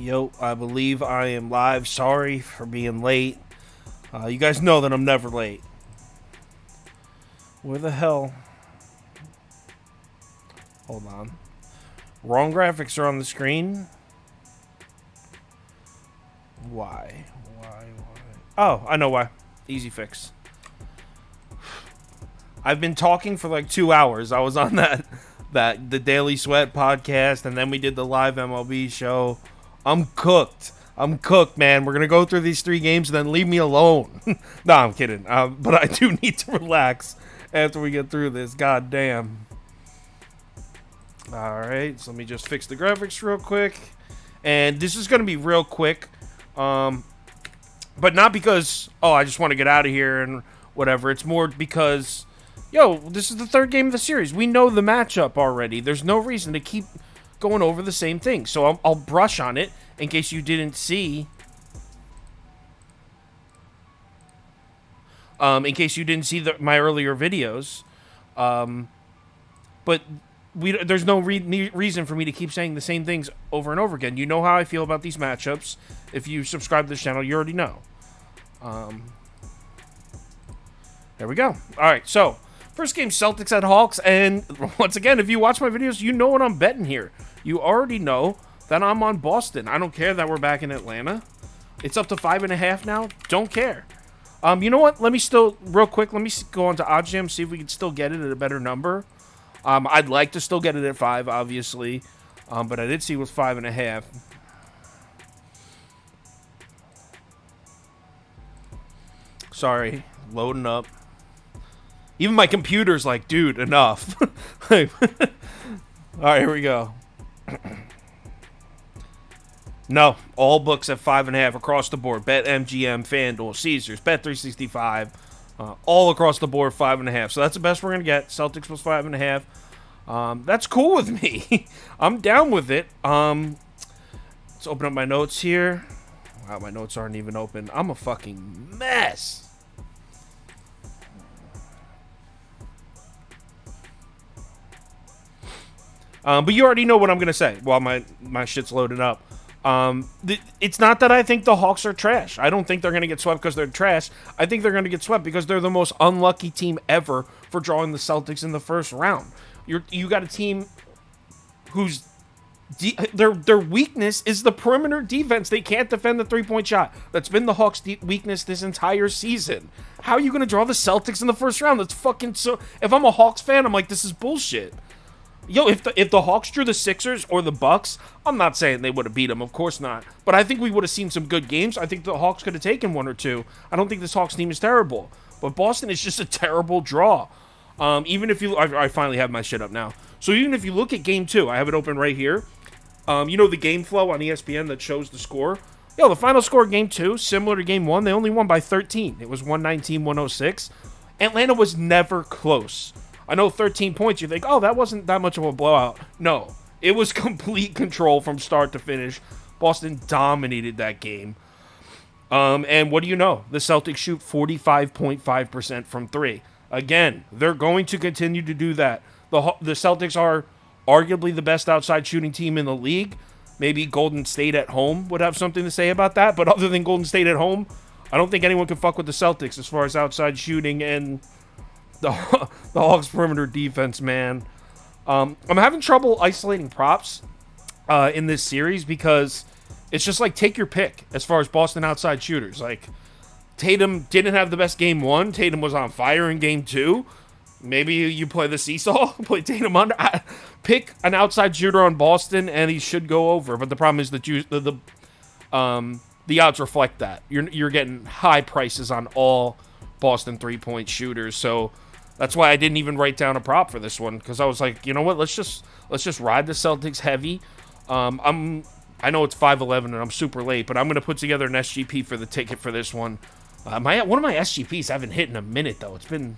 Yo, I believe I am live. Sorry for being late. You guys know that I'm never late. Where the hell? Hold on. Wrong graphics are on the screen. Why? Oh, I know why. Easy fix. I've been talking for like 2 hours. I was on the Daily Sweat podcast, and then we did the live MLB show. I'm cooked. Man. We're going to go through these 3 games and then leave me alone. No, I'm kidding. But I do need to relax after we get through this. God damn. All right, so let me just fix the graphics real quick. And this is going to be real quick. But not because, I just want to get out of here and whatever. It's more because, this is the 3rd game of the series. We know the matchup already. There's no reason to keep going over the same thing. So I'll brush on it in case you didn't see. My earlier videos. But there's no reason for me to keep saying the same things over and over again. You know how I feel about these matchups. If you subscribe to this channel, you already know. There we go. All right, so first game, Celtics at Hawks. And once again, if you watch my videos, you know what I'm betting here. You already know that I'm on Boston. I don't care that we're back in Atlanta. It's up to 5.5 now. Don't care. You know what? Let me go on to OddsJam, see if we can still get it at a better number. I'd like to still get it at 5, obviously. But I did see it was 5.5. Sorry, loading up. Even my computer's like, dude, enough. All right, here we go. No, all books at 5.5 across the board. BetMGM, FanDuel, Caesars, Bet365, all across the board 5.5. So that's the best we're gonna get. Celtics plus 5.5. That's cool with me. I'm down with it. Let's open up my notes here. Wow, my notes aren't even open. I'm a fucking mess. But you already know what I'm going to say while my shit's loading up. It's not that I think the Hawks are trash. I don't think they're going to get swept because they're trash. I think they're going to get swept because they're the most unlucky team ever for drawing the Celtics in the first round. You got a team whose their weakness is the perimeter defense. They can't defend the three-point shot. That's been the Hawks' weakness this entire season. How are you going to draw the Celtics in the first round? That's fucking so... If I'm a Hawks fan, I'm like, this is bullshit. If the Hawks drew the Sixers or the Bucks, I'm not saying they would have beat them. Of course not. But I think we would have seen some good games. I think the Hawks could have taken 1 or 2. I don't think this Hawks team is terrible. But Boston is just a terrible draw. Even if you... I finally have my shit up now. So even if you look at Game 2, I have it open right here. You know the game flow on ESPN that shows the score? The final score of Game 2, similar to Game 1, they only won by 13. It was 119-106. Atlanta was never close. I know 13 points, you think, that wasn't that much of a blowout. No, it was complete control from start to finish. Boston dominated that game. And what do you know? The Celtics shoot 45.5% from 3. Again, they're going to continue to do that. The Celtics are arguably the best outside shooting team in the league. Maybe Golden State at home would have something to say about that. But other than Golden State at home, I don't think anyone can fuck with the Celtics as far as outside shooting and the Hawks perimeter defense, man. I'm having trouble isolating props in this series because it's just like take your pick as far as Boston outside shooters. Like Tatum didn't have the best Game 1. Tatum was on fire in Game 2. Maybe you play the seesaw, play Tatum under. Pick an outside shooter on Boston, and he should go over. But the problem is that the odds reflect that. You're getting high prices on all Boston 3-point shooters. So that's why I didn't even write down a prop for this one, because I was like, you know what? Let's just ride the Celtics heavy. I know it's 5:11 and I'm super late, but I'm gonna put together an SGP for the ticket for this one. One of my SGPs I haven't hit in a minute though. It's been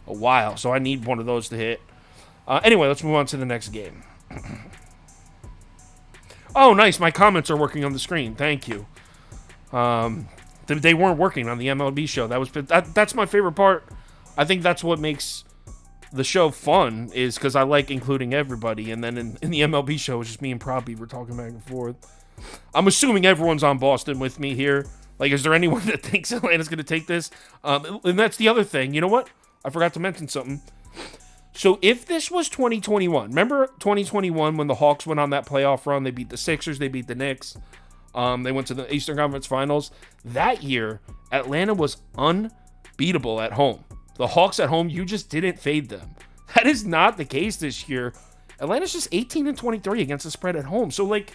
a while, so I need one of those to hit. Anyway, let's move on to the next game. Oh, nice. My comments are working on the screen. Thank you. They weren't working on the MLB show. That's my favorite part. I think that's what makes the show fun, is because I like including everybody. And then in the MLB show, it's just me and Prop Beaver talking back and forth. I'm assuming everyone's on Boston with me here. Like, is there anyone that thinks Atlanta's going to take this? And that's the other thing. You know what? I forgot to mention something. So if this was 2021, remember 2021 when the Hawks went on that playoff run? They beat the Sixers, they beat the Knicks. They went to the Eastern Conference Finals. That year, Atlanta was unbeatable at home. The Hawks at home, you just didn't fade them. That is not the case this year. Atlanta's just 18-23 against the spread at home. So, like,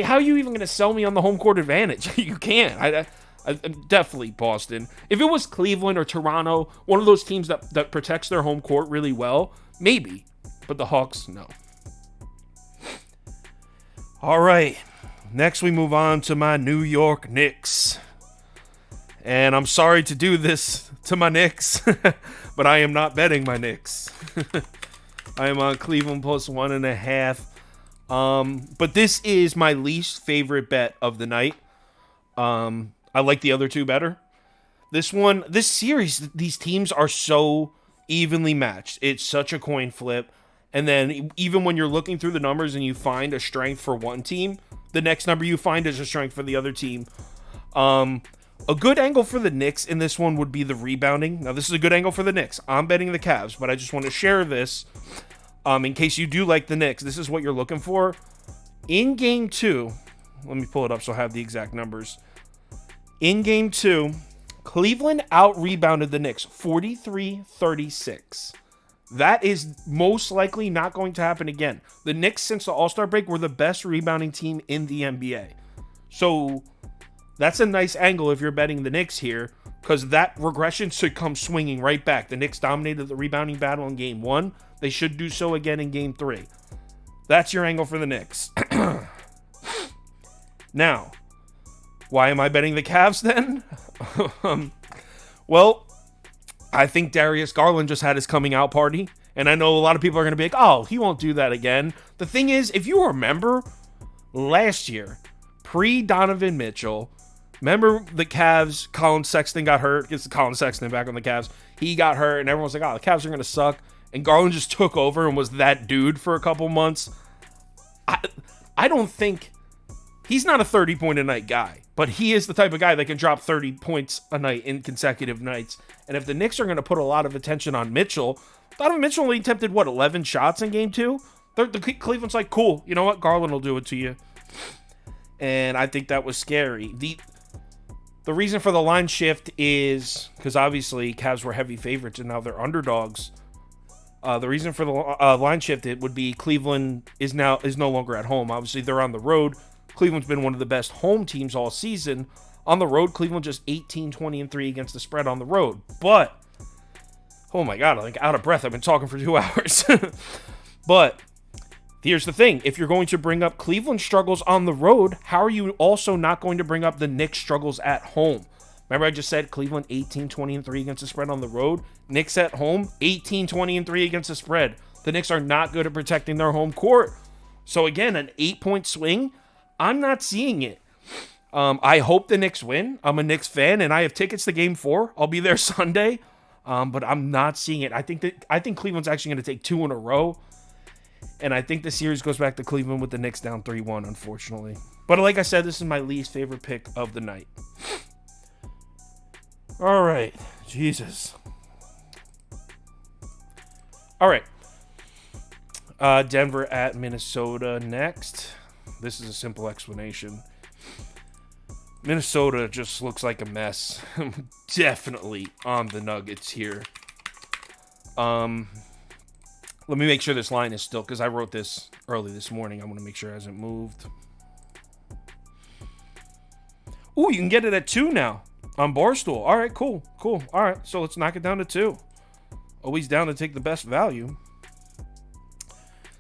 how are you even going to sell me on the home court advantage? You can't. I'm definitely Boston. If it was Cleveland or Toronto, one of those teams that protects their home court really well, maybe. But the Hawks, no. All right. Next, we move on to my New York Knicks. And I'm sorry to do this to my Knicks, but I am not betting my Knicks. I am on Cleveland plus 1.5. But this is my least favorite bet of the night. I like the other two better. This series, these teams are so evenly matched. It's such a coin flip. And then even when you're looking through the numbers and you find a strength for one team, the next number you find is a strength for the other team. A good angle for the Knicks in this one would be the rebounding. Now, this is a good angle for the Knicks. I'm betting the Cavs, but I just want to share this in case you do like the Knicks. This is what you're looking for. In Game 2, let me pull it up so I have the exact numbers. In Game 2, Cleveland out-rebounded the Knicks 43-36. That is most likely not going to happen again. The Knicks, since the All-Star break, were the best rebounding team in the NBA. So that's a nice angle if you're betting the Knicks here, because that regression should come swinging right back. The Knicks dominated the rebounding battle in Game 1. They should do so again in Game 3. That's your angle for the Knicks. Now, why am I betting the Cavs then? Well, I think Darius Garland just had his coming out party. And I know a lot of people are going to be like, oh, he won't do that again. The thing is, if you remember last year, pre-Donovan Mitchell, remember the Cavs, Colin Sexton got hurt. Gets Colin Sexton back on the Cavs. He got hurt and everyone's like, oh, the Cavs are going to suck. And Garland just took over and was that dude for a couple months. I don't think... He's not a 30-point-a-night guy, but he is the type of guy that can drop 30 points a night in consecutive nights. And if the Knicks are going to put a lot of attention on Mitchell, Donovan Mitchell only attempted, 11 shots in Game 2? The Cleveland's like, cool, you know what? Garland will do it to you. And I think that was scary. The reason for the line shift is because obviously Cavs were heavy favorites and now they're underdogs. The reason for the line shift it would be Cleveland is no longer at home. Obviously, they're on the road. Cleveland's been one of the best home teams all season. On the road, Cleveland just 18-20-3 against the spread on the road. But, oh my God, I'm like out of breath. I've been talking for 2 hours. But here's the thing. If you're going to bring up Cleveland struggles on the road, how are you also not going to bring up the Knicks struggles at home? Remember I just said Cleveland 18-20-3 against the spread on the road? Knicks at home, 18-20-3 against the spread. The Knicks are not good at protecting their home court. So again, an 8-point swing, I'm not seeing it. I hope the Knicks win. I'm a Knicks fan, and I have tickets to Game 4. I'll be there Sunday, but I'm not seeing it. I think Cleveland's actually going to take 2 in a row, and I think the series goes back to Cleveland with the Knicks down 3-1, unfortunately. But like I said, this is my least favorite pick of the night. All right. Jesus. All right. Denver at Minnesota next. This is a simple explanation. Minnesota just looks like a mess. Definitely on the Nuggets here. Let me make sure this line is still, because I wrote this early this morning. I want to make sure it hasn't moved. Ooh, you can get it at 2 now on Barstool. All right, cool. All right, so let's knock it down to 2. Always down to take the best value.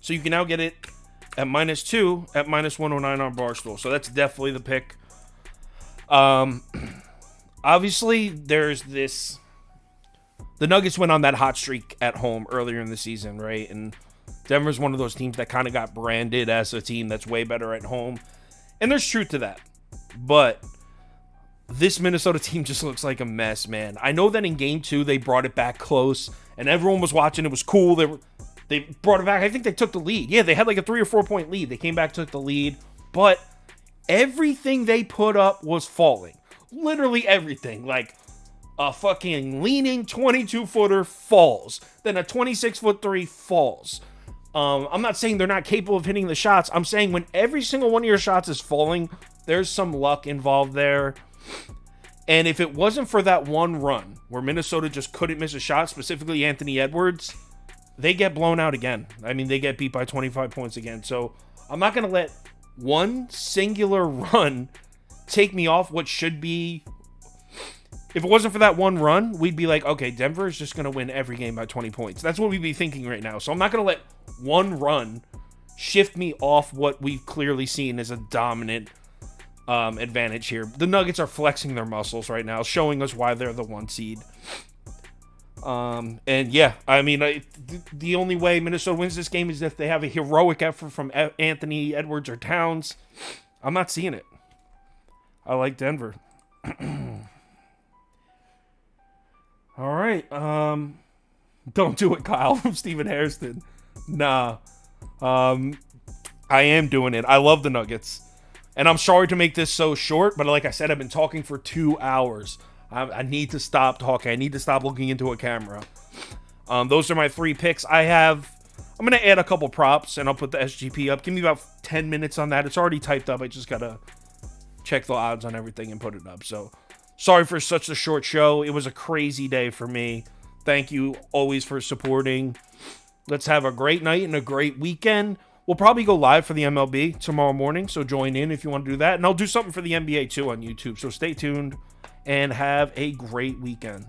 So you can now get it at -2 at -109 on Barstool. So that's definitely the pick. Obviously, there's this... The Nuggets went on that hot streak at home earlier in the season, right? And Denver's one of those teams that kind of got branded as a team that's way better at home. And there's truth to that. But this Minnesota team just looks like a mess, man. I know that in Game 2, they brought it back close, and everyone was watching. It was cool. They brought it back. I think they took the lead. Yeah, they had like a 3 or 4 point lead. They came back, took the lead. But everything they put up was falling. Literally everything. Like, a fucking leaning 22-footer falls. Then a 26-foot three falls. I'm not saying they're not capable of hitting the shots. I'm saying when every single one of your shots is falling, there's some luck involved there. And if it wasn't for that one run where Minnesota just couldn't miss a shot, specifically Anthony Edwards, they get blown out again. I mean, they get beat by 25 points again. So I'm not going to let one singular run take me off what should be. If it wasn't for that one run, we'd be like, okay, Denver is just going to win every game by 20 points. That's what we'd be thinking right now. So I'm not going to let one run shift me off what we've clearly seen as a dominant advantage here. The Nuggets are flexing their muscles right now, showing us why they're the 1 seed. And yeah, I mean, the only way Minnesota wins this game is if they have a heroic effort from Anthony Edwards or Towns. I'm not seeing it. I like Denver. All right. Don't do it, Kyle, from Stephen Hairston. Nah. I am doing it. I love the Nuggets. And I'm sorry to make this so short, but like I said, I've been talking for 2 hours. I need to stop talking. I need to stop looking into a camera. Those are my 3 picks. I'm going to add a couple props, and I'll put the SGP up. Give me about 10 minutes on that. It's already typed up. I just got to check the odds on everything and put it up. So sorry for such a short show. It was a crazy day for me. Thank you always for supporting. Let's have a great night and a great weekend. We'll probably go live for the MLB tomorrow morning, so join in if you want to do that. And I'll do something for the NBA too on YouTube, so stay tuned and have a great weekend.